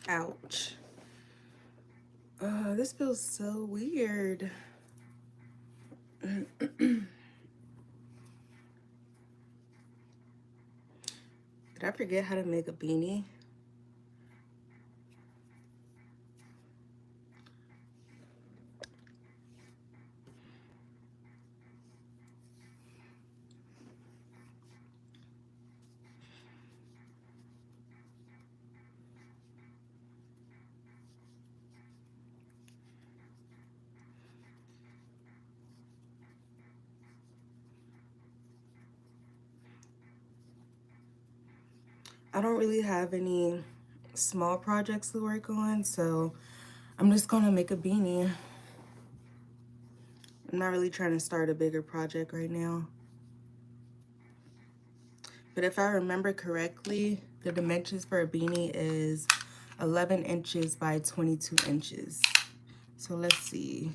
Ouch. This feels so weird. Did I forget how to make a beanie? I don't really have any small projects to work on, so I'm just gonna make a beanie. I'm not really trying to start a bigger project right now. But if I remember correctly, the dimensions for a beanie is 11 inches by 22 inches. So let's see.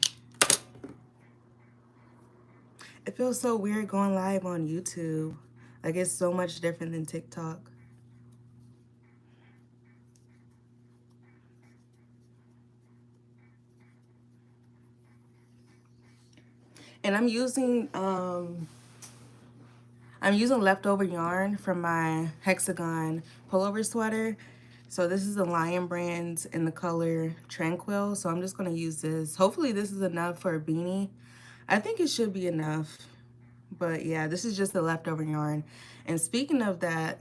It feels so weird going live on YouTube. Like, it's so much different than TikTok. And I'm using leftover yarn from my hexagon pullover sweater. So this is the Lion brand in the color Tranquil. So I'm just gonna use this. Hopefully this is enough for a beanie. I think it should be enough. But yeah, this is just the leftover yarn. And speaking of that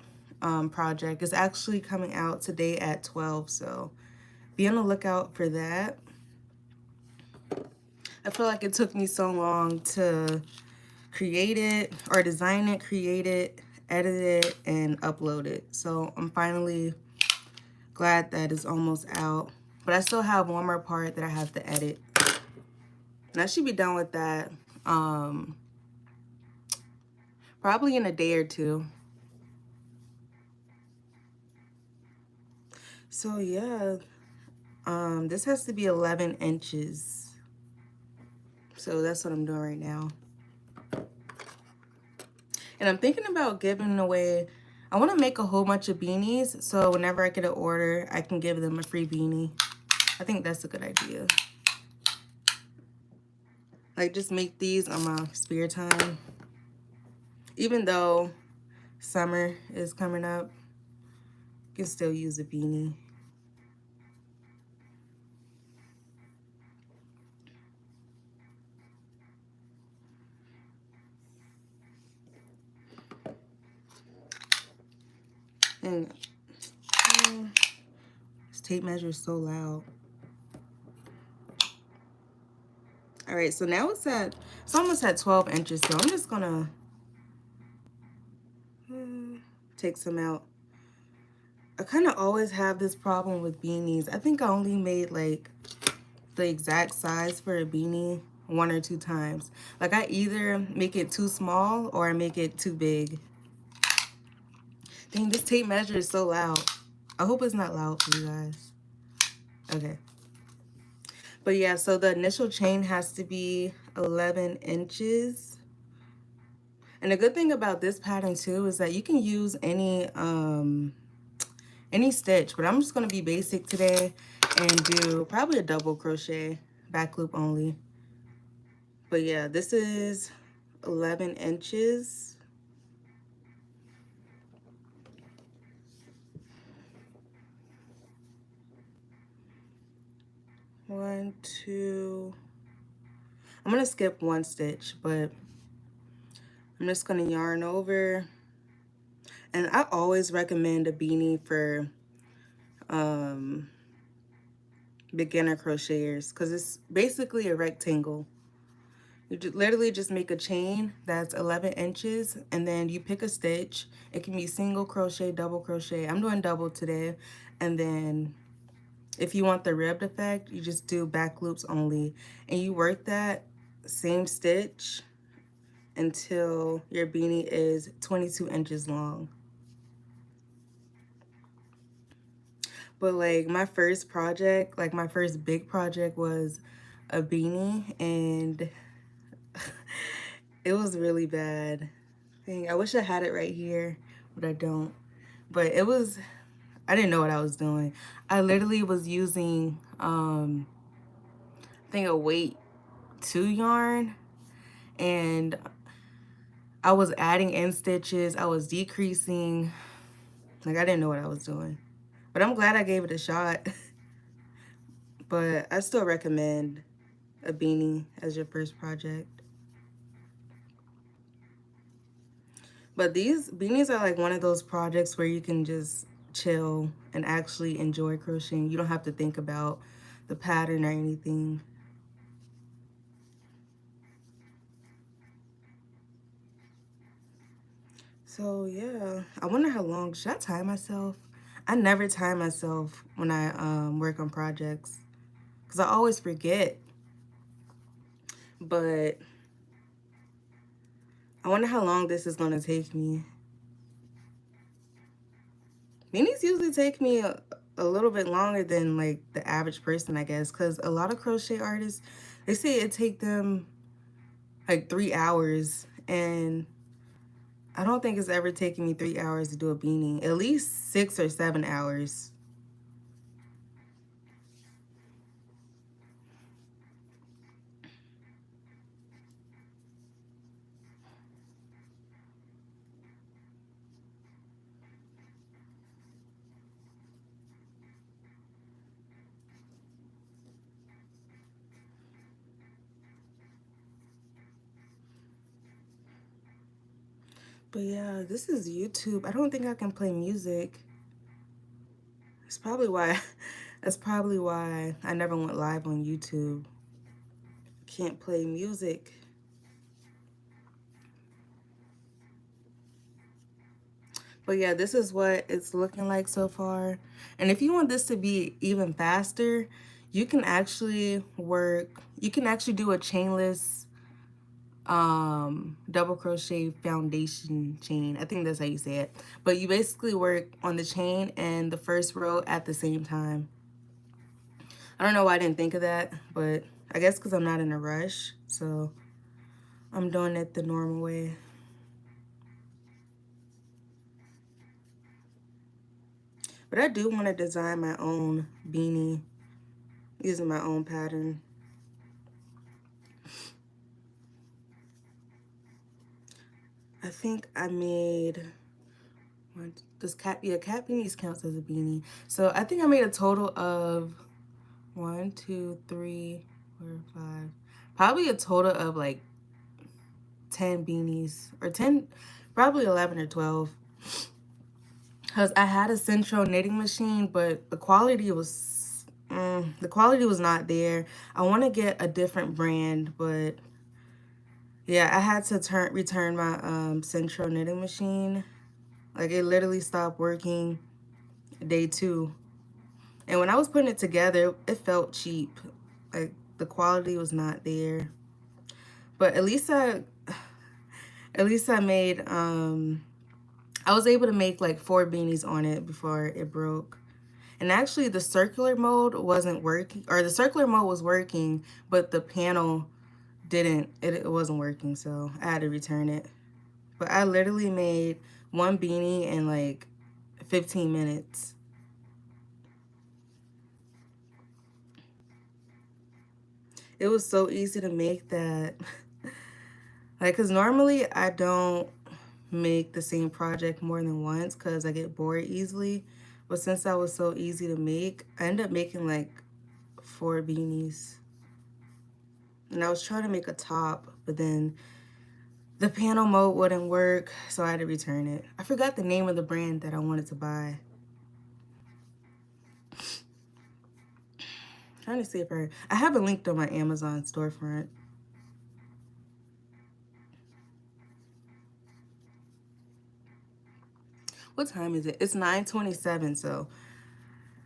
project, it's actually coming out today at 12. So be on the lookout for that. I feel like it took me so long to create it or design it, create it, edit it, and upload it. So I'm finally glad that it's almost out. But I still have one more part that I have to edit. And I should be done with that probably in a day or two. So yeah, this has to be 11 inches. So that's what I'm doing right now. And I'm thinking about giving away, I want to make a whole bunch of beanies. So whenever I get an order, I can give them a free beanie. I think that's a good idea. Like, just make these on my spare time. Even though summer is coming up, you can still use a beanie. And this tape measure is so loud. All right, so now it's almost at 12 inches. So I'm just gonna take some out. I kind of always have this problem with beanies. I think I only made like the exact size for a beanie 1 or 2 times. Like, I either make it too small or I make it too big. Dang, this tape measure is so loud. I hope it's not loud for you guys. Okay. But yeah, so the initial chain has to be 11 inches. And the good thing about this pattern too is that you can use any stitch, but I'm just gonna be basic today and do probably a double crochet, back loop only. But yeah, this is 11 inches. One, two. I'm gonna skip one stitch, but I'm just gonna yarn over. And I always recommend a beanie for beginner crocheters because it's basically a rectangle. You literally just make a chain that's 11 inches and then you pick a stitch. It can be single crochet, double crochet. I'm doing double today. And then if you want the ribbed effect, you just do back loops only. And you work that same stitch until your beanie is 22 inches long. But like my first project, like my first big project was a beanie and it was really bad. Dang, I wish I had it right here, but I don't. But it was, I didn't know what I was doing. I literally was using, I think a weight 2 yarn, and I was adding end stitches. I was decreasing. Like, I didn't know what I was doing. But I'm glad I gave it a shot. But I still recommend a beanie as your first project. But these beanies are like one of those projects where you can just chill and actually enjoy crocheting. You don't have to think about the pattern or anything. So yeah, I wonder how long, should I time myself? I never time myself when I work on projects because I always forget. But I wonder how long this is gonna take me. Beanies usually take me a little bit longer than like the average person, I guess, because a lot of crochet artists, they say it take them like 3 hours, and I don't think it's ever taken me 3 hours to do a beanie. At least 6 or 7 hours. But yeah, this is YouTube. I don't think I can play music. It's probably why that's probably why I never went live on YouTube. Can't play music. But yeah, this is what it's looking like so far. And if you want this to be even faster, you can actually do a chainless double crochet foundation chain. I think that's how you say it. But you basically work on the chain and the first row at the same time. I don't know why I didn't think of that, but I guess because I'm not in a rush, so I'm doing it the normal way. But I do want to design my own beanie using my own pattern. I think I made, does cat, yeah, cat beanies counts as a beanie. So I think I made a total of 1, 2, 3, 4, 5, probably a total of like 10 beanies, or 10, probably 11 or 12. Because I had a Central knitting machine, but the quality was not there. I want to get a different brand, but yeah, I had to return my Central knitting machine. Like, it literally stopped working day 2. And when I was putting it together, it felt cheap. Like, the quality was not there. But at least I made I was able to make like 4 beanies on it before it broke. And actually the circular mode wasn't working, or the circular mode was working, but the panel didn't, it wasn't working, so I had to return it. But I literally made 1 beanie in like 15 minutes. It was so easy to make that. Like, because normally I don't make the same project more than once because I get bored easily. But since that was so easy to make, I ended up making like 4 beanies. And I was trying to make a top, but then the panel mode wouldn't work, so I had to return it. I forgot the name of the brand that I wanted to buy. Trying to see if I have it linked on my Amazon storefront. What time is it? It's 9:27, so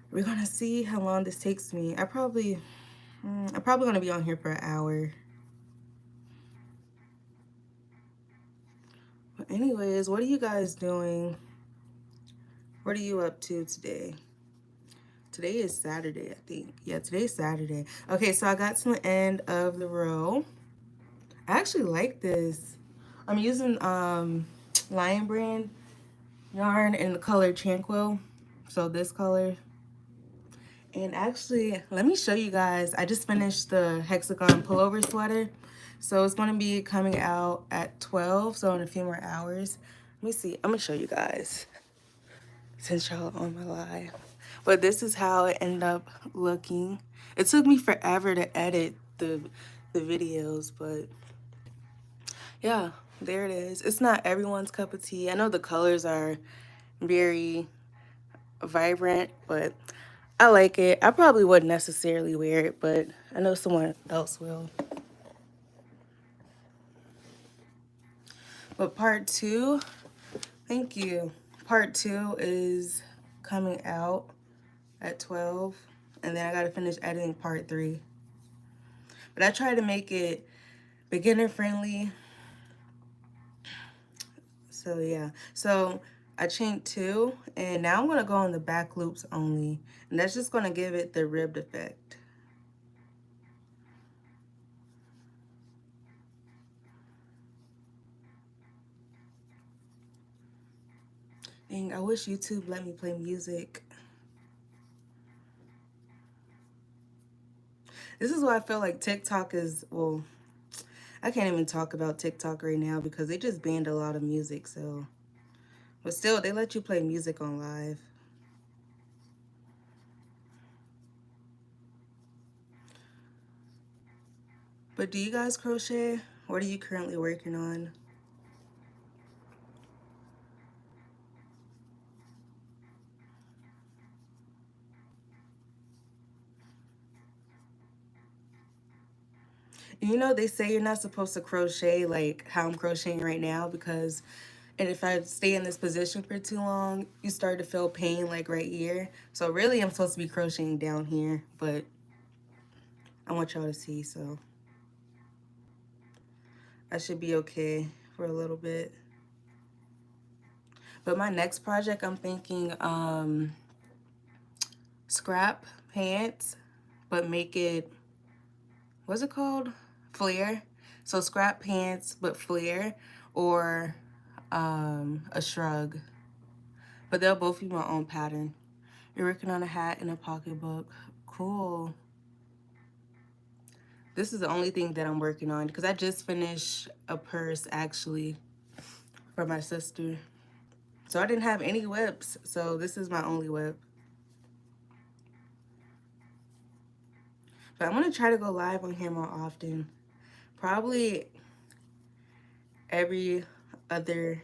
we're gonna see how long this takes me. I'm probably gonna be on here for an hour. But anyways, what are you guys doing? What are you up to today? Today is Saturday, I think. Yeah, today's Saturday. Okay, so I got to the end of the row. I actually like this. I'm using Lion Brand yarn in the color Tranquil. So this color. And actually, let me show you guys. I just finished the hexagon pullover sweater. So it's going to be coming out at 12, so in a few more hours. Let me see. I'm going to show you guys since y'all on my live. But this is how it ended up looking. It took me forever to edit the videos, but yeah, there it is. It's not everyone's cup of tea. I know the colors are very vibrant, but I like it. I probably wouldn't necessarily wear it, but I know someone else will. But part two, thank you. Part two is coming out at 12, and then I gotta finish editing part three. But I try to make it beginner friendly. So yeah, so I chained two, and now I'm gonna go on the back loops only, and that's just gonna give it the ribbed effect. Dang, I wish YouTube let me play music. This is why I feel like TikTok is, well, I can't even talk about TikTok right now because they just banned a lot of music, so. But still, they let you play music on live. But do you guys crochet? What are you currently working on? You know, they say you're not supposed to crochet like how I'm crocheting right now because, and if I stay in this position for too long, you start to feel pain like right here. So really, I'm supposed to be crocheting down here, but I want y'all to see, so I should be okay for a little bit. But my next project, I'm thinking scrap pants, but make it, what's it called? Flare. So scrap pants, but flare, or a shrug. But they'll both be my own pattern. You're working on a hat and a pocketbook. Cool. This is the only thing that I'm working on because I just finished a purse actually for my sister. So I didn't have any whips, so this is my only whip. But I'm gonna try to go live on here more often. Probably every other,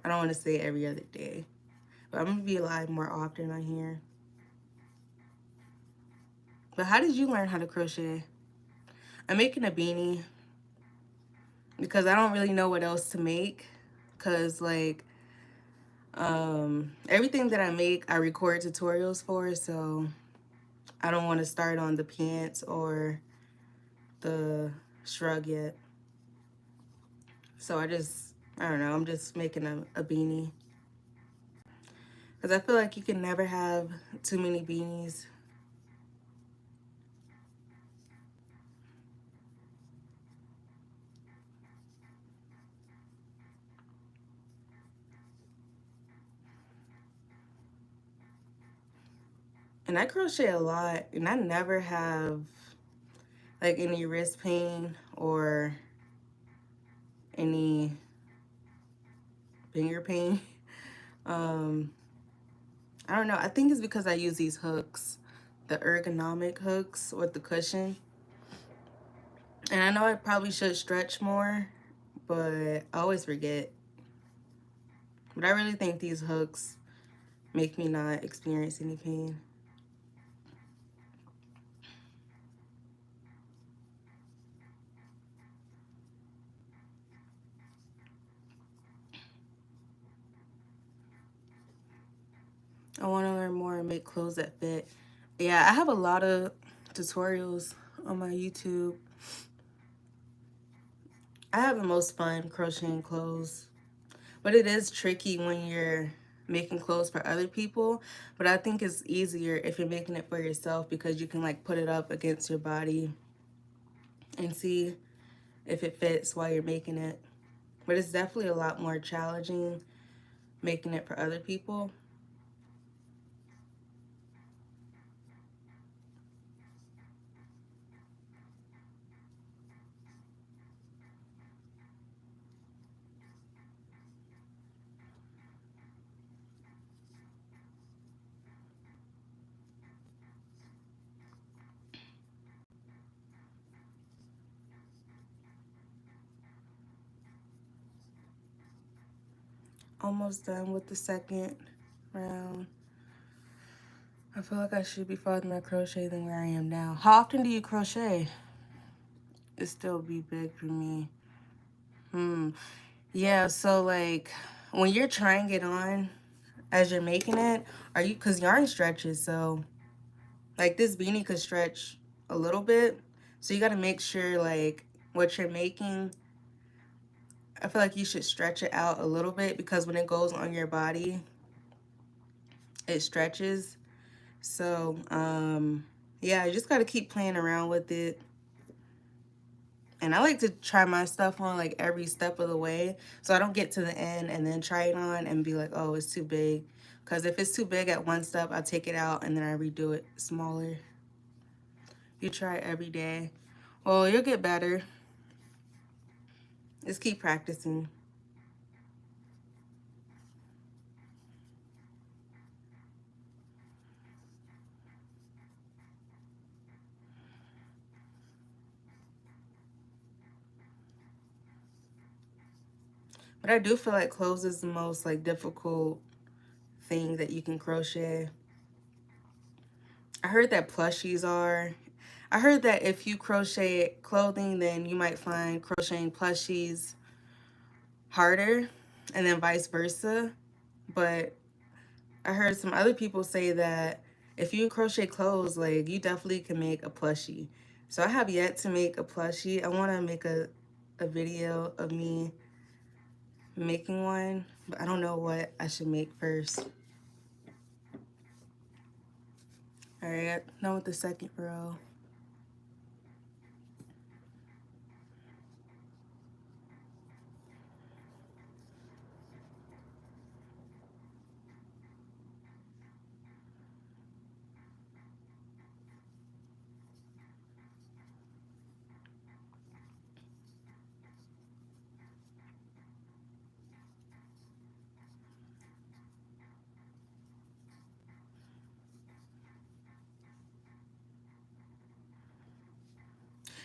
I don't want to say every other day, but I'm gonna be live more often on here. But how did you learn how to crochet? I'm making a beanie because I don't really know what else to make. Cause like everything that I make, I record tutorials for, so I don't want to start on the pants or the shrug yet. So I don't know, I'm just making a beanie. Because I feel like you can never have too many beanies. And I crochet a lot, and I never have like any wrist pain or any finger pain. I don't know. I think it's because I use these hooks, the ergonomic hooks with the cushion. And I know I probably should stretch more, but I always forget. But I really think these hooks make me not experience any pain. I want to learn more and make clothes that fit. Yeah, I have a lot of tutorials on my YouTube. I have the most fun crocheting clothes, but it is tricky when you're making clothes for other people. But I think it's easier if you're making it for yourself because you can like put it up against your body and see if it fits while you're making it. But it's definitely a lot more challenging making it for other people. almost done with the second round. I feel like I should be farther in my crochet than where I am now. How often do you crochet? It still be big for me. Yeah, so like when you're trying it on as you're making it, are you, because yarn stretches, so like this beanie could stretch a little bit. So you got to make sure like what you're making, I feel like you should stretch it out a little bit because when it goes on your body, it stretches. So, yeah, you just got to keep playing around with it. And I like to try my stuff on like every step of the way. So I don't get to the end and then try it on and be like, oh, it's too big. Because if it's too big at one step, I take it out and then I redo it smaller. You try every day. Well, you'll get better. Just keep practicing. But I do feel like clothes is the most like difficult thing that you can crochet. I heard that plushies are. I heard that if you crochet clothing, then you might find crocheting plushies harder, and then vice versa. But I heard some other people say that if you crochet clothes, like you definitely can make a plushie. So I have yet to make a plushie. I want to make a video of me making one, but I don't know what I should make first. All right, now with the second row.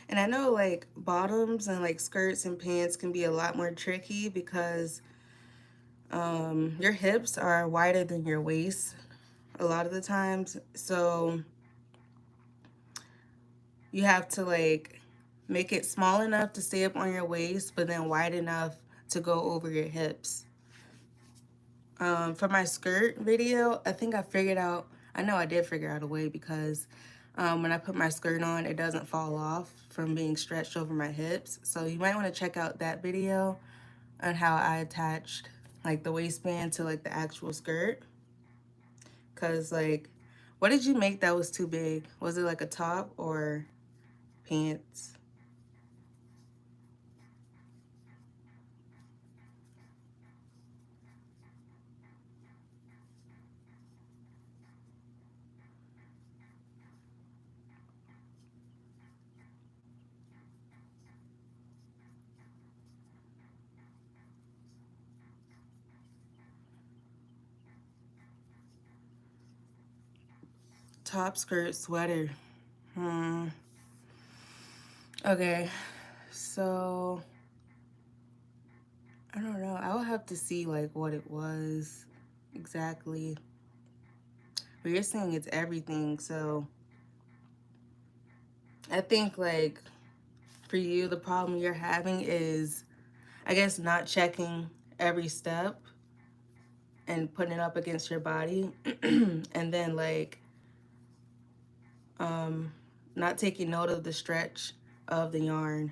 And I know like bottoms and like skirts and pants can be a lot more tricky because your hips are wider than your waist a lot of the times. So you have to like make it small enough to stay up on your waist, but then wide enough to go over your hips. For my skirt video, I think I figured out, I know I did figure out a way because when I put my skirt on, it doesn't fall off from being stretched over my hips. So you might want to check out that video on how I attached like the waistband to like the actual skirt. Cause like, what did you make that was too big? Was it like a top or pants? Top, skirt, sweater. Hmm. Okay, so I don't know. I would have to see like what it was exactly. But you're saying it's everything, so I think like for you, the problem you're having is, I guess, not checking every step and putting it up against your body, and then like not taking note of the stretch of the yarn.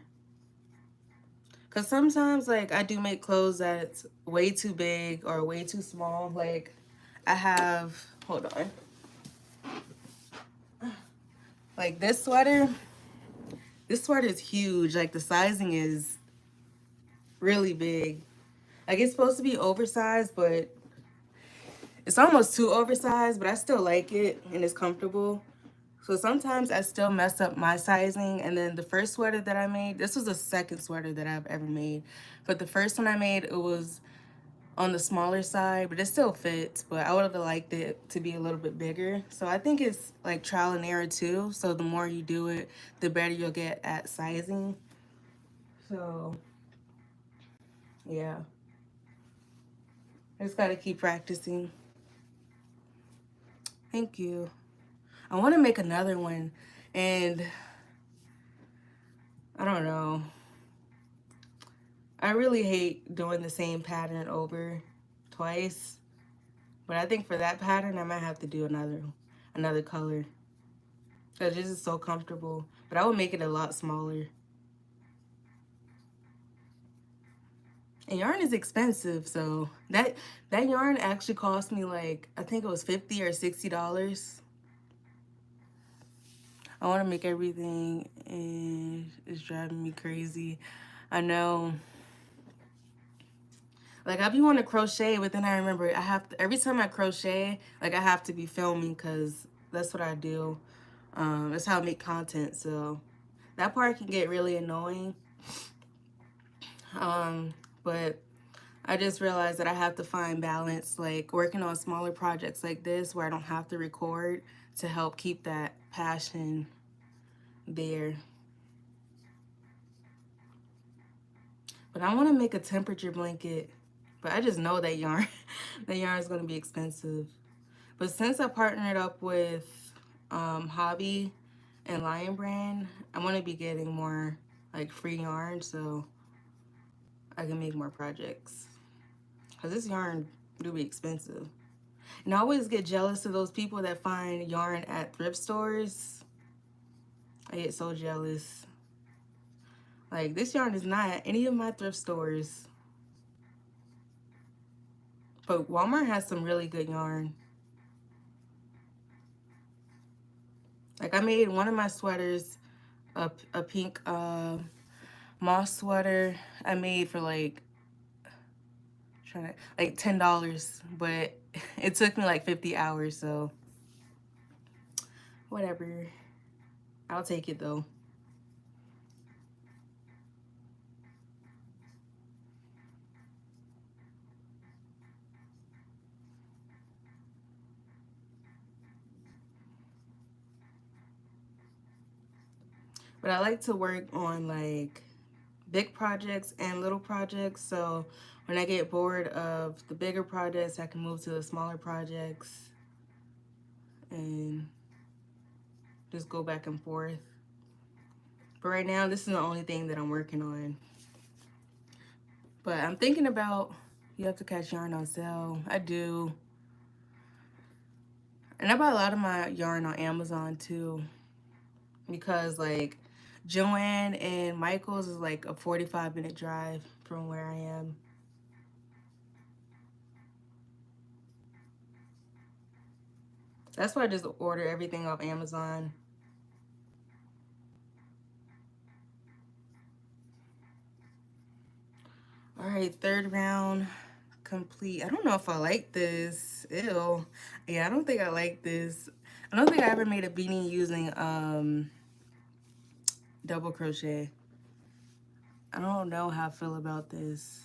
Cause sometimes like I do make clothes that's way too big or way too small. Like I have, hold on. Like this sweater is huge. Like the sizing is really big. Like it's supposed to be oversized, but it's almost too oversized, but I still like it and it's comfortable. So sometimes I still mess up my sizing. And then the first sweater that I made, this was the second sweater that I've ever made. But the first one I made, it was on the smaller side, but it still fits. But I would have liked it to be a little bit bigger. So I think it's like trial and error too. So the more you do it, the better you'll get at sizing. So yeah. Just gotta keep practicing. Thank you. I want to make another one, and I don't know. I really hate doing the same pattern over twice, but I think for that pattern I might have to do another color because this is so comfortable. But I would make it a lot smaller. And yarn is expensive, so that yarn actually cost me like I think it was $50 or $60. I want to make everything, and it's driving me crazy. I know. Like I be want to crochet, but then I remember I have to, every time I crochet, like I have to be filming because that's what I do. That's how I make content. So that part can get really annoying. But I just realized that I have to find balance, like working on smaller projects like this where I don't have to record to help keep that passion there. But I want to make a temperature blanket, but I just know that yarn, that yarn is going to be expensive. But since I partnered up with Hobby and Lion Brand, I'm going to be getting more like free yarn so I can make more projects. Because this yarn do be expensive. And I always get jealous of those people that find yarn at thrift stores. I get so jealous. Like, this yarn is not at any of my thrift stores. But Walmart has some really good yarn. Like, I made one of my sweaters a pink moss sweater. I made for like $10, but it took me like 50 hours, so whatever. I'll take it though. But I like to work on like big projects and little projects, so when I get bored of the bigger projects, I can move to the smaller projects and just go back and forth. But right now, this is the only thing that I'm working on. But I'm thinking about, you have to catch yarn on sale. I do. And I buy a lot of my yarn on Amazon too. Because like Joann and Michael's is like a 45-minute drive from where I am. That's why I just order everything off Amazon. All right, third round complete. I don't know if I like this. Ew. Yeah, I don't think I like this. I don't think I ever made a beanie using double crochet. I don't know how I feel about this.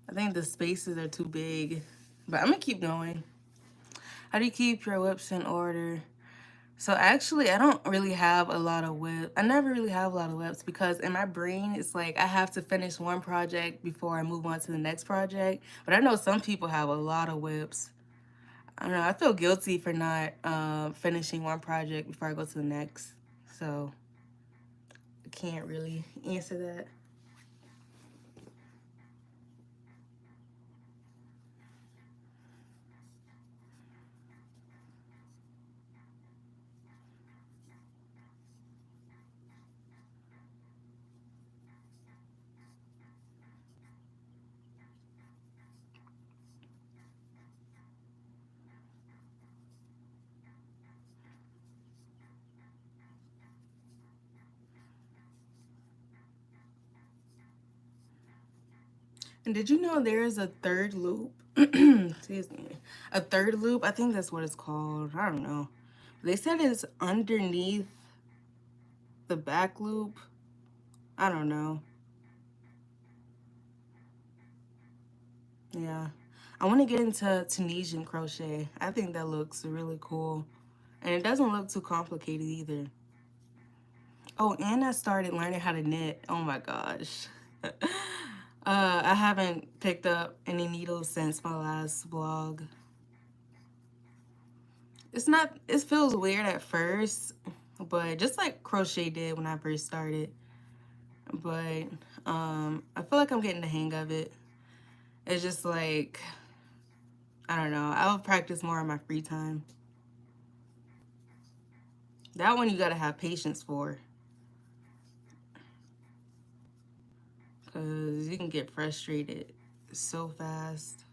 I think the spaces are too big, but I'm gonna keep going. How do you keep your whips in order? So actually, I don't really have a lot of whips. I never really have a lot of whips because in my brain, it's like I have to finish one project before I move on to the next project. But I know some people have a lot of whips. I don't know. I feel guilty for not finishing one project before I go to the next. So I can't really answer that. And did you know there is a third loop? Excuse me. A third loop? I think that's what it's called. I don't know. They said it's underneath the back loop. I don't know. Yeah. I want to get into Tunisian crochet. I think that looks really cool. And it doesn't look too complicated either. Oh, and I started learning how to knit. Oh my gosh. I haven't picked up any needles since my last vlog. It's not, it feels weird at first, but just like crochet did when I first started. But I feel like I'm getting the hang of it. It's just like, I don't know, I'll practice more in my free time. That one you gotta have patience for, because you can get frustrated so fast.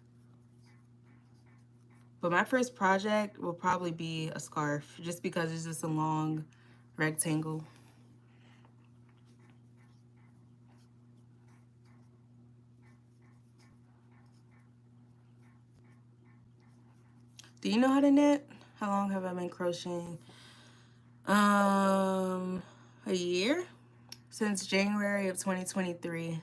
But my first project will probably be a scarf, just because it's just a long rectangle. Do you know how to knit? How long have I been crocheting? A year? Since January of 2023.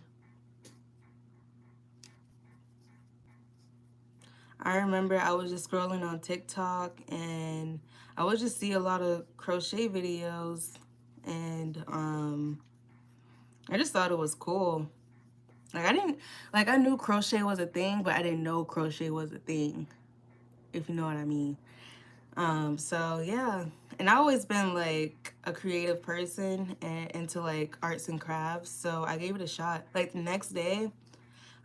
I remember I was just scrolling on TikTok and I would just see a lot of crochet videos, and I just thought it was cool. Like I knew crochet was a thing, but I didn't know crochet was a thing, if you know what I mean. So yeah, and I always been like a creative person and into like arts and crafts, so I gave it a shot. Like the next day,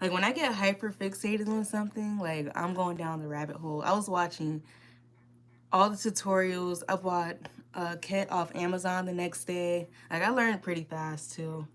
like when I get hyper fixated on something, like I'm going down the rabbit hole. I was watching all the tutorials. I bought a kit off Amazon the next day. Like I learned pretty fast too.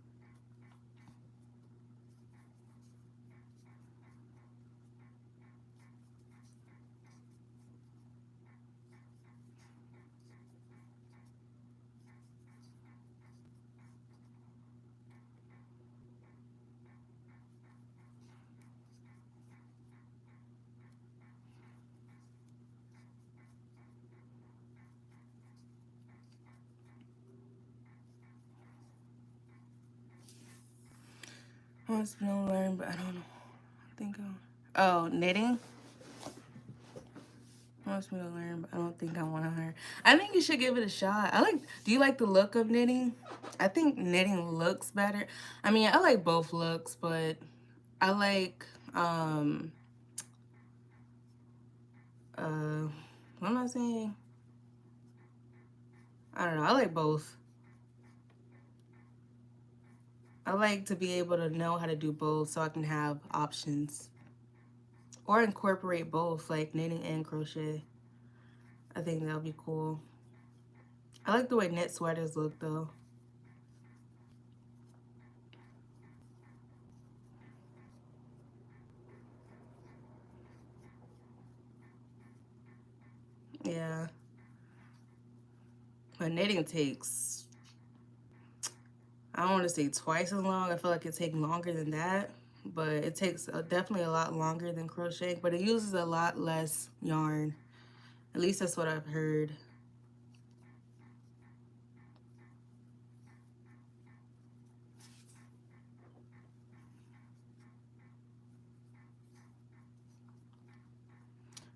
I must be able to learn, but I don't know. I think knitting. I must be able to learn, but I don't think I want to learn. I think you should give it a shot. Do you like the look of knitting? I think knitting looks better. I mean, I like both looks, but I like, what am I saying? I don't know. I like both. I like to be able to know how to do both so I can have options. Or incorporate both, like knitting and crochet. I think that would be cool. I like the way knit sweaters look though. Yeah. But knitting takes, I don't want to say twice as long. I feel like it takes longer than that. But it takes definitely a lot longer than crocheting. But it uses a lot less yarn. At least that's what I've heard.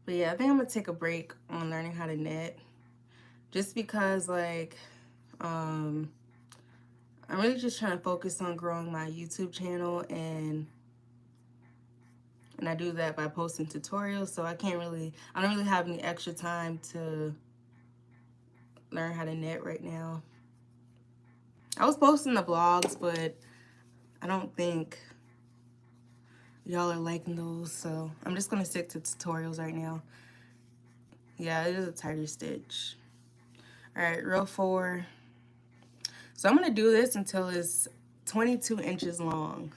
But yeah, I think I'm going to take a break on learning how to knit. Just because, like, I'm really just trying to focus on growing my YouTube channel, and I do that by posting tutorials, so I don't really have any extra time to learn how to knit right now. I was posting the vlogs, but I don't think y'all are liking those, so I'm just gonna stick to tutorials right now. Yeah, it is a tighter stitch. All right, row 4. So I'm gonna do this until it's 22 inches long.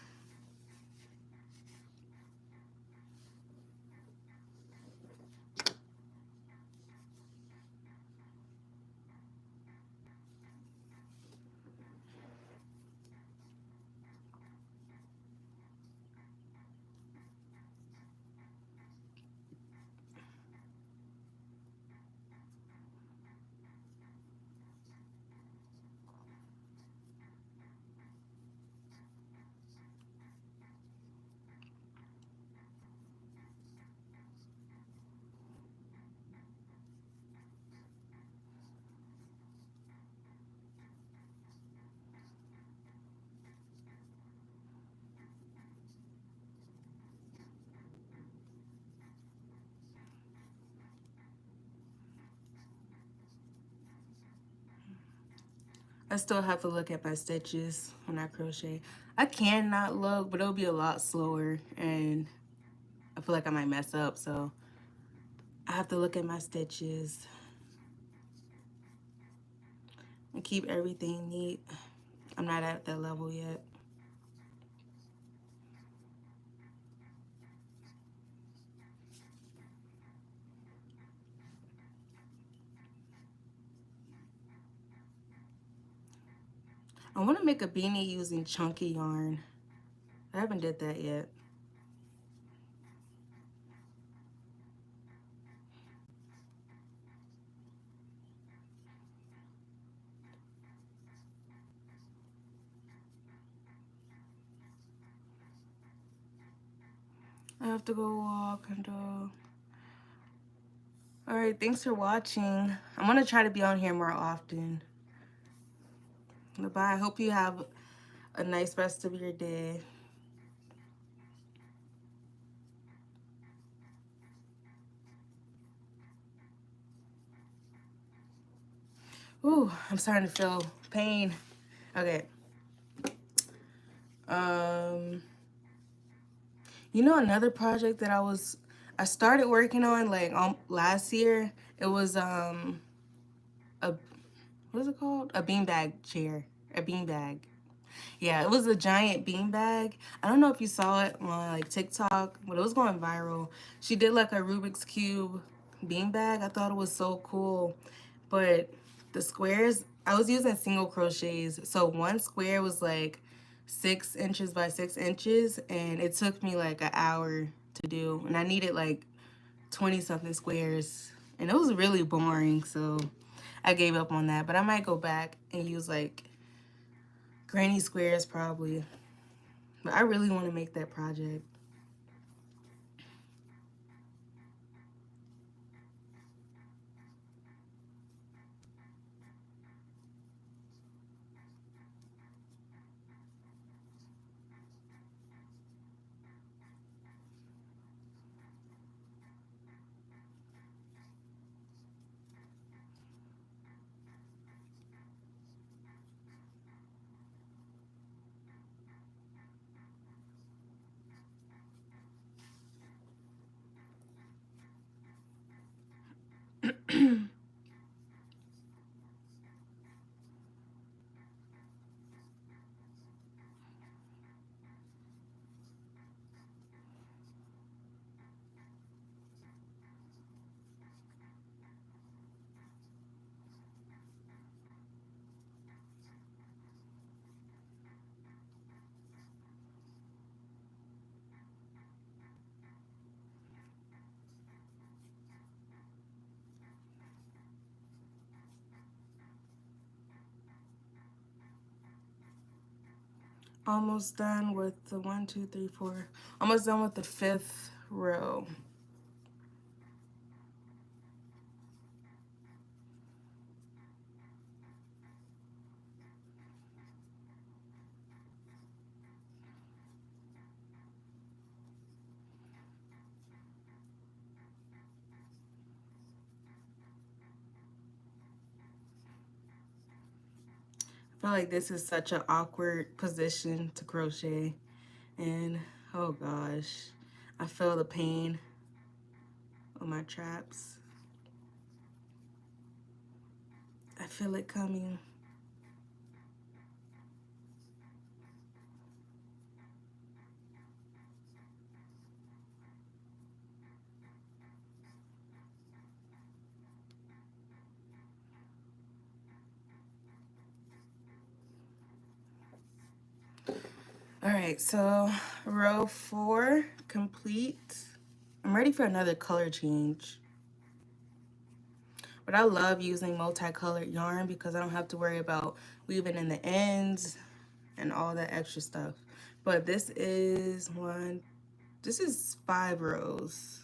I still have to look at my stitches when I crochet. I can not look, but it'll be a lot slower and I feel like I might mess up, so I have to look at my stitches and keep everything neat. I'm not at that level yet. I want to make a beanie using chunky yarn. I haven't did that yet. I have to go walk and all right, thanks for watching. I'm gonna try to be on here more often. Bye. I hope you have a nice rest of your day. Ooh, I'm starting to feel pain. Okay. You know, another project that I started working on like last year. It was a what is it called? A beanbag chair. A beanbag. Yeah, it was a giant beanbag. I don't know if you saw it on like TikTok, but it was going viral. She did like a Rubik's Cube beanbag. I thought it was so cool. But the squares, I was using single crochets. So one square was like 6 inches by 6 inches, and it took me like an hour to do. And I needed like 20 something squares. And it was really boring, so I gave up on that. But I might go back and use like granny squares probably. But I really want to make that project. Almost done with the 1, 2, 3, 4. Almost done with the 5th row. I feel like this is such an awkward position to crochet. And oh gosh, I feel the pain on my traps. I feel it coming. All right, so row 4 complete. I'm ready for another color change. But I love using multicolored yarn because I don't have to worry about weaving in the ends and all that extra stuff. But this is 5 rows.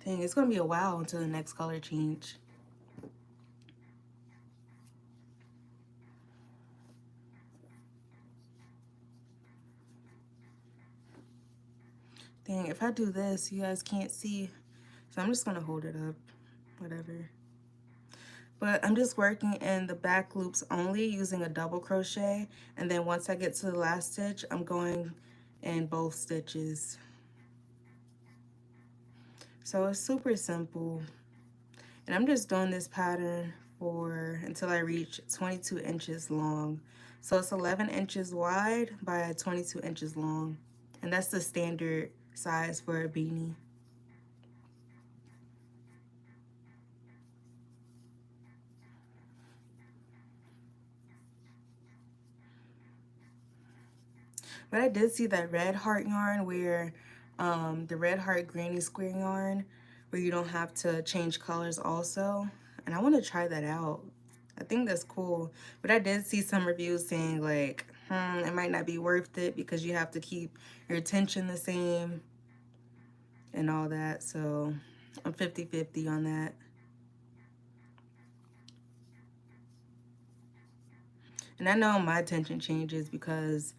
Dang, it's gonna be a while until the next color change. Dang, if I do this, you guys can't see. So I'm just gonna hold it up, whatever. But I'm just working in the back loops only using a double crochet, and then once I get to the last stitch, I'm going in both stitches. So it's super simple. And I'm just doing this pattern for until I reach 22 inches long. So it's 11 inches wide by 22 inches long. And that's the standard size for a beanie. But I did see that red heart yarn where the red heart granny square yarn where you don't have to change colors also. And I want to try that out. I think that's cool. But I did see some reviews saying like, it might not be worth it because you have to keep your tension the same and all that. So I'm 50-50 on that. And I know my tension changes because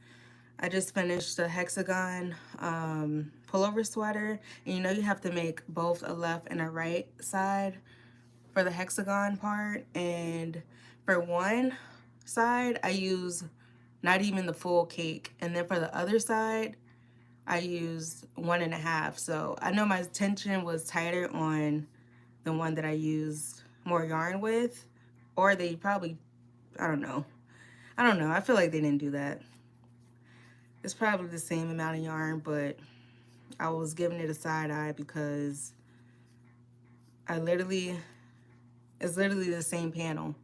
I just finished the hexagon pullover sweater. And you know you have to make both a left and a right side for the hexagon part. And for one side, I use not even the full cake. And then for the other side, I used 1.5. So I know my tension was tighter on the one that I used more yarn with. Or they probably, I don't know. I don't know. I feel like they didn't do that. It's probably the same amount of yarn, but I was giving it a side eye because I literally, it's literally the same panel.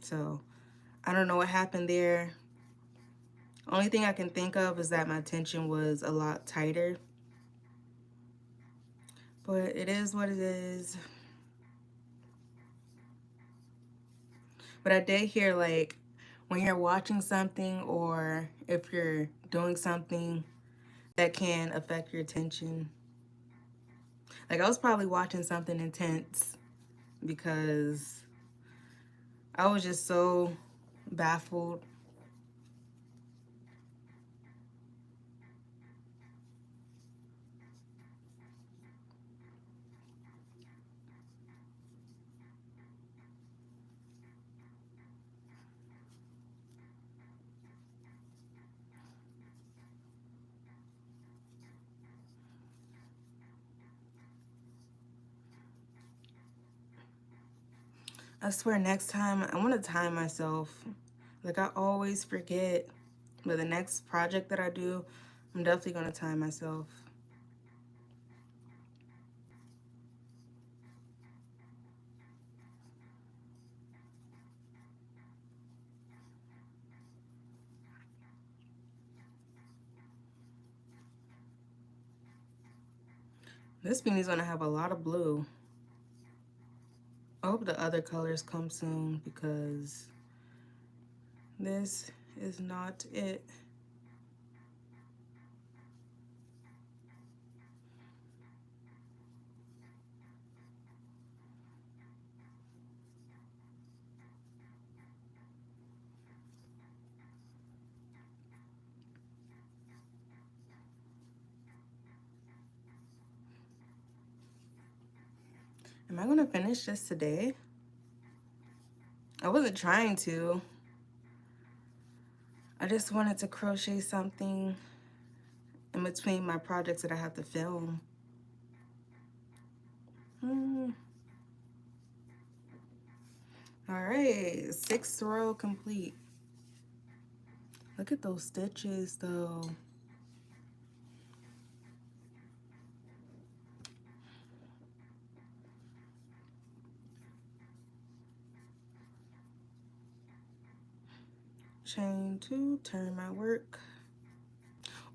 So I don't know what happened there. Only thing I can think of is that my tension was a lot tighter. But it is what it is. But I did hear like when you're watching something or if you're doing something that can affect your tension. Like I was probably watching something intense because I was just so baffled. I swear next time I want to time myself. Like I always forget. But the next project that I do, I'm definitely going to time myself. This beanie's going to have a lot of blue. I hope the other colors come soon because this is not it. Am I going to finish this today? I wasn't trying to. I just wanted to crochet something in between my projects that I have to film. All right, 6th row complete. Look at those stitches though. Chain 2, turn my work.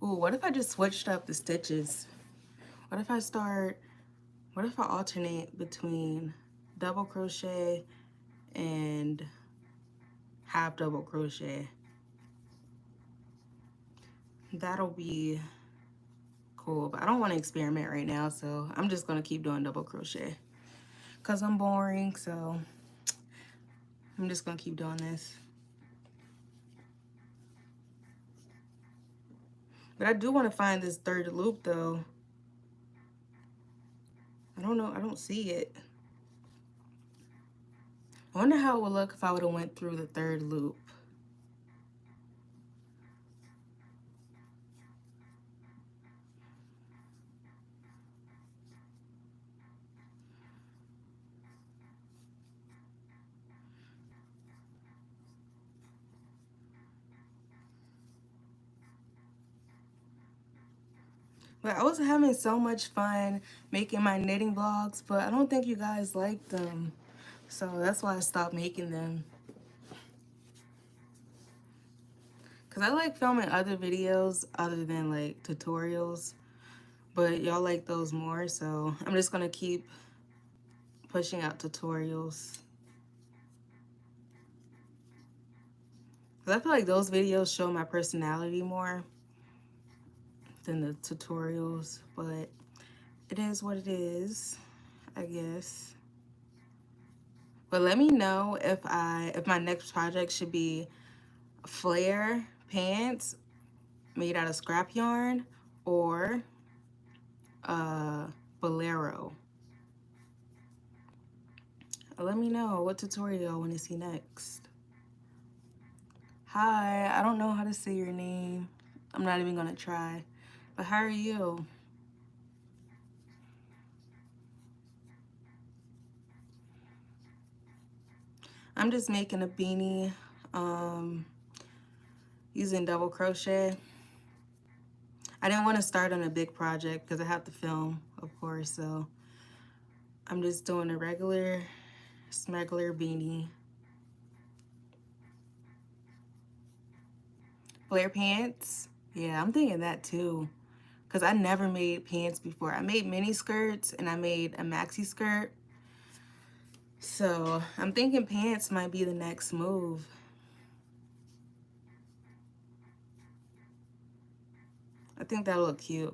Ooh, what if I just switched up the stitches? What if I alternate between double crochet and half double crochet? That'll be cool, but I don't want to experiment right now, so I'm just gonna keep doing double crochet because I'm boring, so I'm just gonna keep doing this. But I do want to find this third loop though. I don't know, I don't see it. I wonder how it would look if I would have went through the third loop. But I was having so much fun making my knitting vlogs, but I don't think you guys liked them. So that's why I stopped making them. Because I like filming other videos other than like tutorials, but y'all like those more. So I'm just going to keep pushing out tutorials. Because I feel like those videos show my personality more than the tutorials, but it is what it is, I guess. But let me know if my next project should be flare pants made out of scrap yarn or bolero. Let me know what tutorial I want to see next. Hi, I don't know how to say your name. I'm not even gonna try. But how are you? I'm just making a beanie using double crochet. I didn't want to start on a big project because I have to film, of course, so I'm just doing a regular smuggler beanie. Flare pants? Yeah, I'm thinking that too. Because I never made pants before. I made mini skirts and I made a maxi skirt. So I'm thinking pants might be the next move. I think that'll look cute.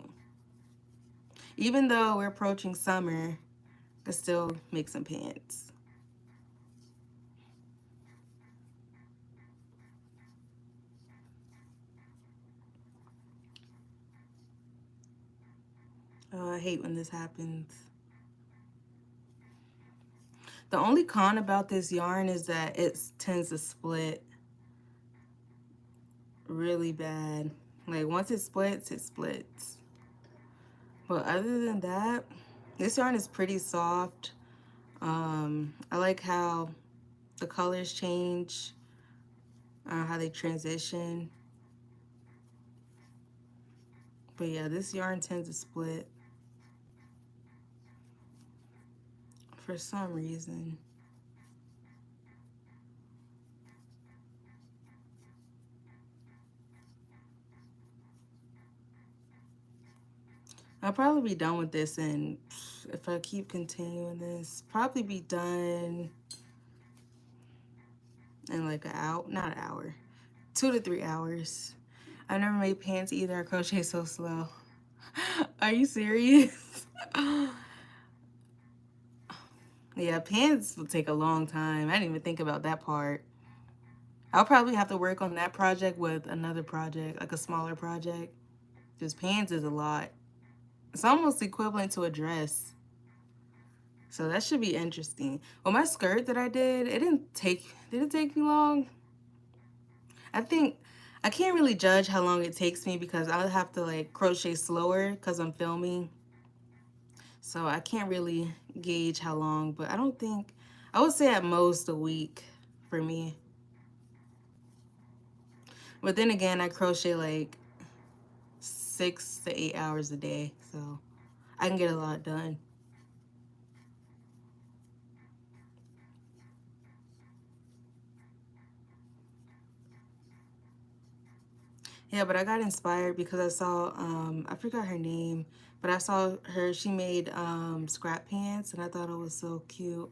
Even though we're approaching summer, I can still make some pants. Oh, I hate when this happens. The only con about this yarn is that it tends to split really bad. Like once it splits, it splits. But other than that, this yarn is pretty soft. I like how the colors change, how they transition. But yeah, this yarn tends to split for some reason. I'll probably be done with this, and if I keep continuing this, probably be done in like an hour, not an hour, 2 to 3 hours. I've never made pants either. I crochet so slow. Are you serious? Yeah, pants will take a long time. I didn't even think about that part. I'll probably have to work on that project with another project, like a smaller project. Because pants is a lot. It's almost equivalent to a dress. So that should be interesting. Well, my skirt that I did, did it take me long? I think, I can't really judge how long it takes me because I'll have to like crochet slower because I'm filming. So I can't really gauge how long, but I would say at most a week for me. But then again, I crochet like 6 to 8 hours a day, so I can get a lot done. Yeah, but I got inspired because I saw, I forgot her name, but I saw her, she made scrap pants and I thought it was so cute.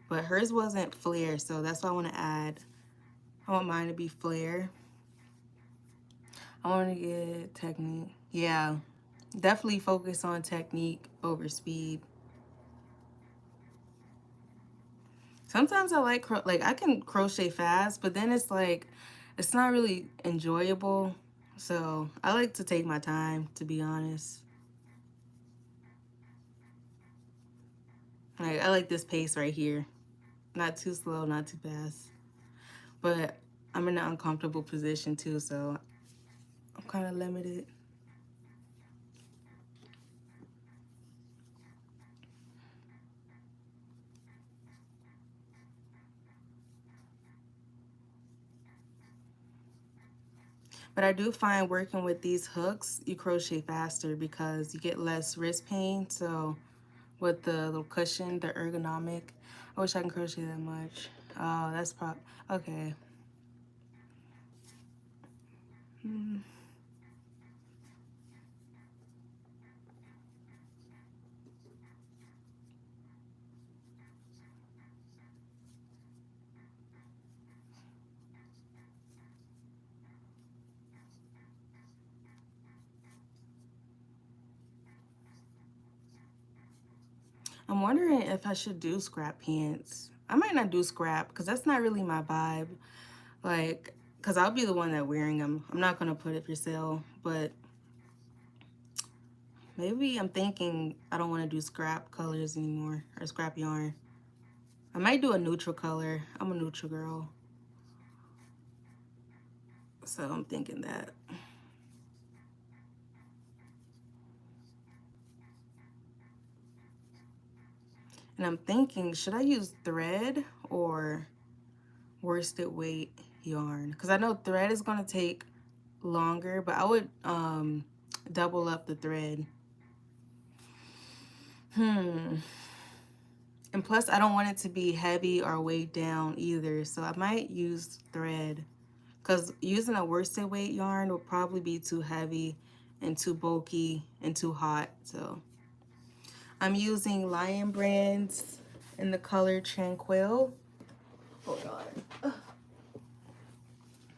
But hers wasn't flare, so that's why I want to add. I want mine to be flare. I want to get technique. Yeah, definitely focus on technique over speed. Sometimes I like, I can crochet fast, but then it's like, it's not really enjoyable. So I like to take my time, to be honest. Like, I like this pace right here. Not too slow, not too fast. But I'm in an uncomfortable position too, so I'm kind of limited. But I do find working with these hooks, you crochet faster because you get less wrist pain. So with the little cushion, the ergonomic, I wish I can crochet that much. Oh, that's okay. Hmm. I'm wondering if I should do scrap pants. I might not do scrap because that's not really my vibe. Like, because I'll be the one that wearing them. I'm not going to put it for sale, but maybe I'm thinking I don't want to do scrap colors anymore or scrap yarn. I might do a neutral color. I'm a neutral girl. So I'm thinking that. And I'm thinking, should I use thread or worsted weight yarn? Because I know thread is going to take longer, but I would double up the thread. And plus, I don't want it to be heavy or weighed down either. So I might use thread. Because using a worsted weight yarn will probably be too heavy and too bulky and too hot. So I'm using Lion Brands in the color Tranquil. Hold on.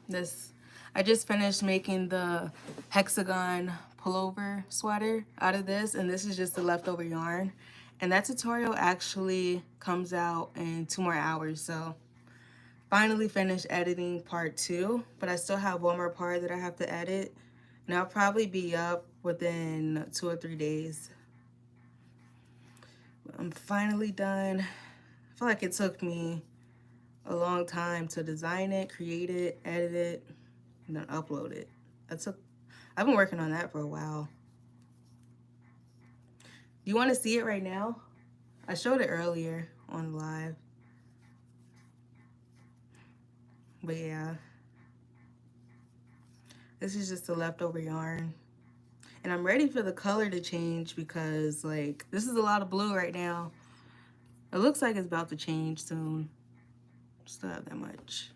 This, I just finished making the hexagon pullover sweater out of this, and this is just the leftover yarn. And that tutorial actually comes out in 2 more hours. So finally finished editing part 2, but I still have one more part that I have to edit. And I'll probably be up within 2 or 3 days. I'm finally done. I feel like it took me a long time to design it, create it, edit it, and then upload it. I've been working on that for a while. You want to see it right now? I showed it earlier on live. But yeah, this is just the leftover yarn. And I'm ready for the color to change because like this is a lot of blue right now. It looks like it's about to change soon. Still have that much.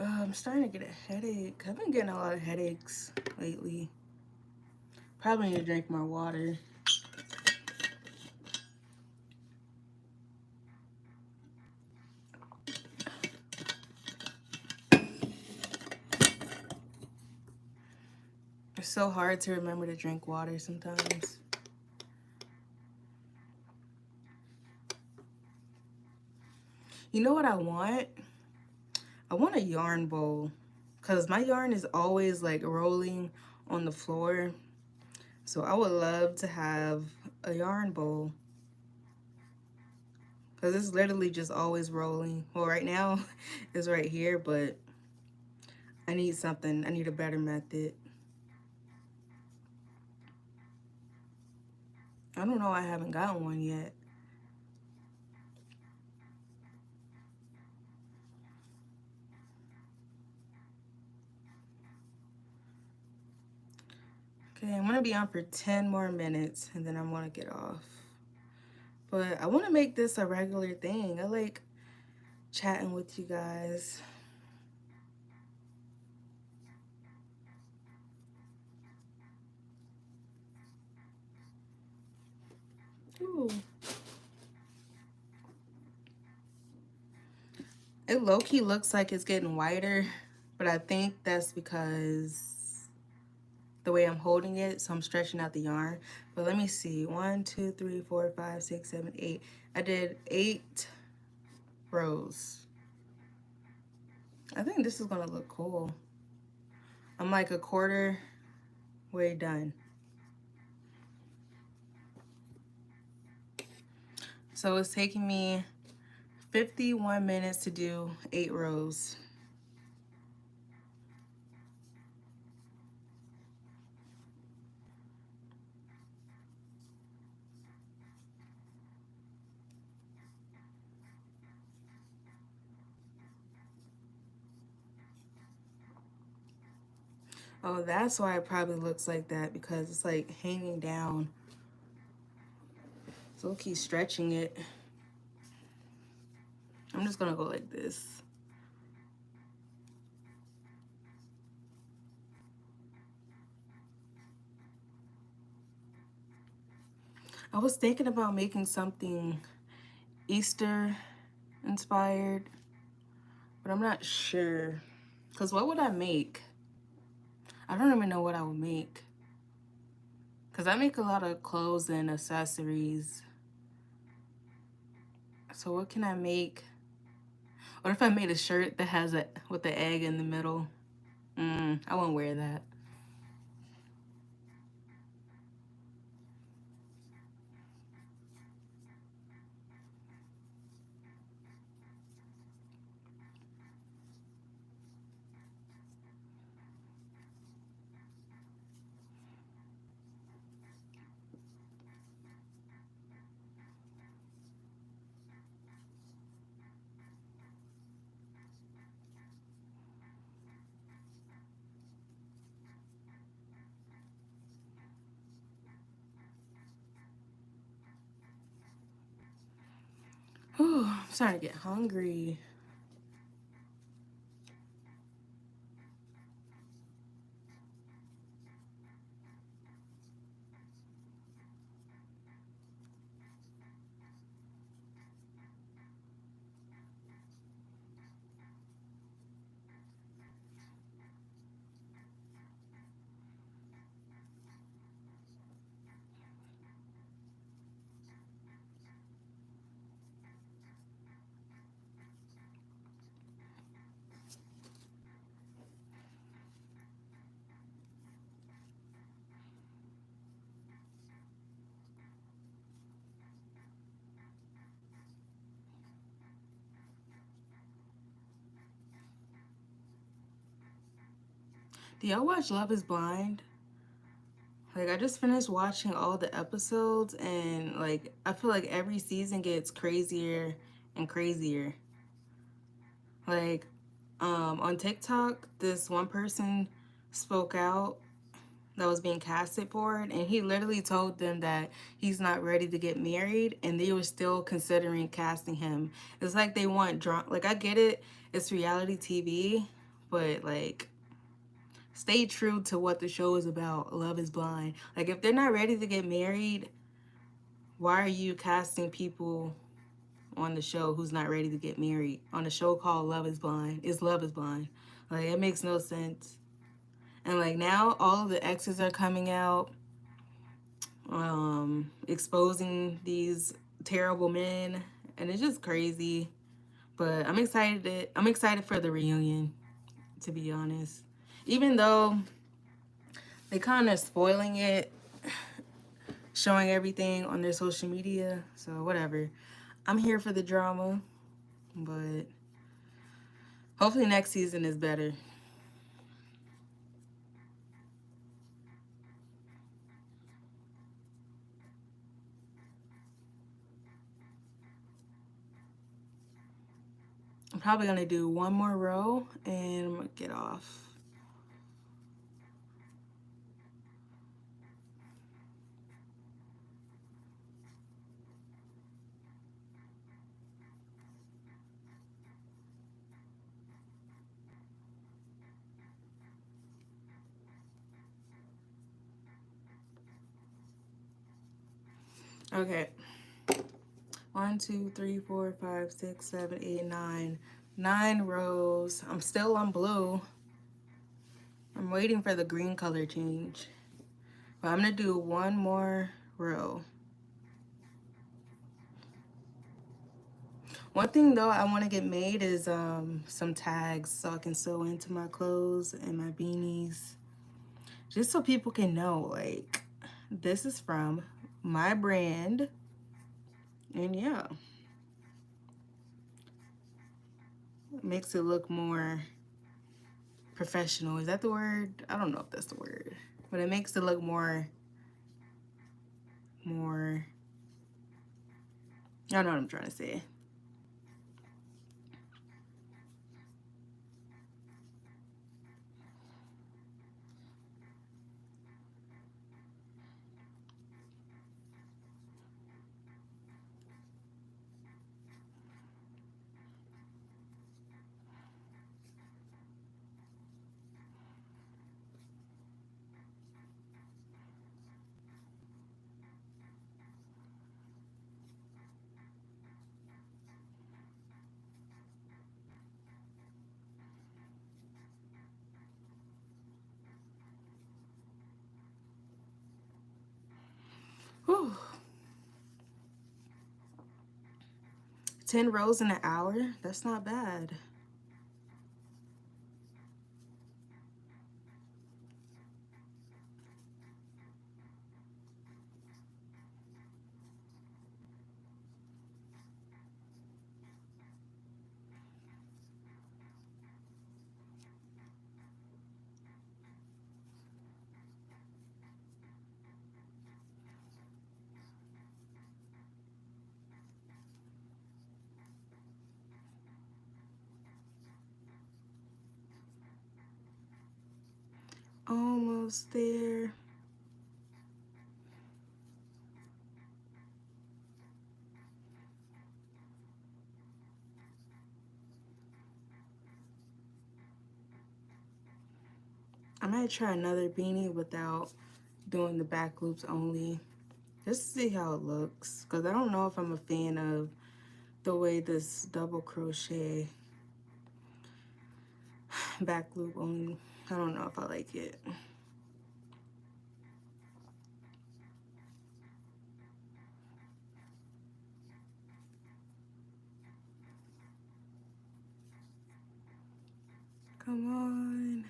I'm starting to get a headache. I've been getting a lot of headaches lately. Probably need to drink more water. It's so hard to remember to drink water sometimes. You know what I want? I want a yarn bowl because my yarn is always like rolling on the floor. So I would love to have a yarn bowl because it's literally just always rolling. Well, right now it's right here, but I need something. I need a better method. I don't know. I haven't gotten one yet. Okay, I'm gonna be on for 10 more minutes and then I'm gonna get off. But I want to make this a regular thing. I like chatting with you guys. Ooh. It low-key looks like it's getting whiter, but I think that's because the way I'm holding it, so I'm stretching out the yarn. But let me see. 1, 2, 3, 4, 5, 6, 7, 8. I did 8 rows. I think this is gonna look cool. I'm like a quarter way done. So it's taking me 51 minutes to do 8 rows. Oh, that's why it probably looks like that, because it's like hanging down. So we'll keep stretching it. I'm just gonna go like this. I was thinking about making something Easter inspired, but I'm not sure. Because what would I make? I don't even know what I would make. Because I make a lot of clothes and accessories. So what can I make? What if I made a shirt that has a with the egg in the middle? I won't wear that. Whew, I'm starting to get hungry. Do y'all watch Love is Blind? Like, I just finished watching all the episodes, and like I feel like every season gets crazier and crazier. Like, on TikTok, this one person spoke out that was being casted for it, and he literally told them that he's not ready to get married, and they were still considering casting him. It's like they want drama. Like, I get it, it's reality TV, but like, stay true to what the show is about. Love is Blind. Like, if they're not ready to get married, why are you casting people on the show who's not ready to get married on a show called Love is Blind? It's Love is Blind. Like, it makes no sense. And like, now all of the exes are coming out, exposing these terrible men, and it's just crazy. But I'm excited for the reunion, to be honest. Even though they kind of spoiling it, showing everything on their social media, so whatever. I'm here for the drama, but hopefully next season is better. I'm probably gonna do one more row and I'm gonna get off. Okay. 1, 2, 3, 4, 5, 6, 7, 8, 9. 9 rows. I'm still on blue. I'm waiting for the green color change. But I'm gonna do one more row. One thing though I want to get made is some tags so I can sew into my clothes and my beanies. Just so people can know, like, this is from my brand. And yeah, it makes it look more professional. Is that the word? I don't know if that's the word. But it makes it look more, I know what I'm trying to say. Whew. 10 rows in an hour? That's not bad. Almost there. I might try another beanie without doing the back loops only. Just to see how it looks. Because I don't know if I'm a fan of the way this double crochet back loop only. I don't know if I like it. Come on.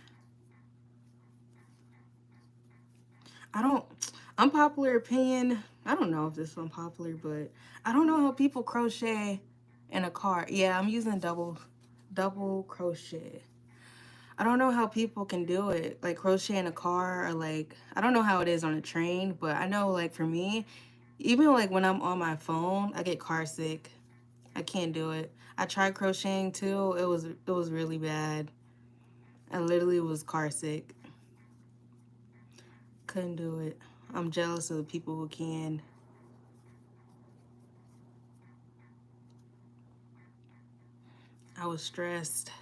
I don't, unpopular opinion, I don't know if this is unpopular, but I don't know how people crochet in a car. Yeah, I'm using double crochet. I don't know how people can do it, like crochet in a car, or like, I don't know how it is on a train, but I know like for me, even like when I'm on my phone, I get car sick. I can't do it. I tried crocheting too. It was really bad. I literally was car sick. Couldn't do it. I'm jealous of the people who can. I was stressed.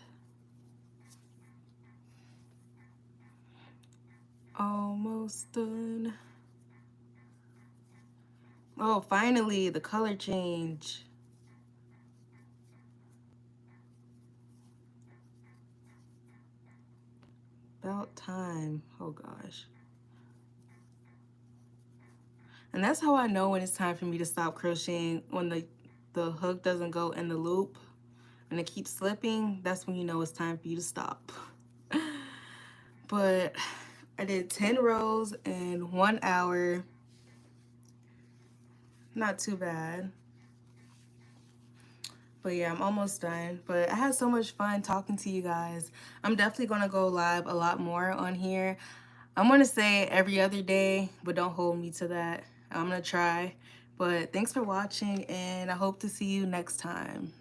Almost done. Oh, finally, the color change. About time. Oh gosh. And that's how I know when it's time for me to stop crocheting. When the hook doesn't go in the loop and it keeps slipping, that's when you know it's time for you to stop. But I did 10 rows in 1 hour. Not too bad. But yeah, I'm almost done. But I had so much fun talking to you guys. I'm definitely going to go live a lot more on here. I'm going to say every other day, but don't hold me to that. I'm going to try. But thanks for watching, and I hope to see you next time.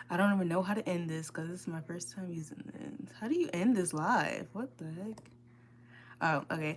I don't even know how to end this because this is my first time using this. How do you end this live? What the heck? Oh, okay.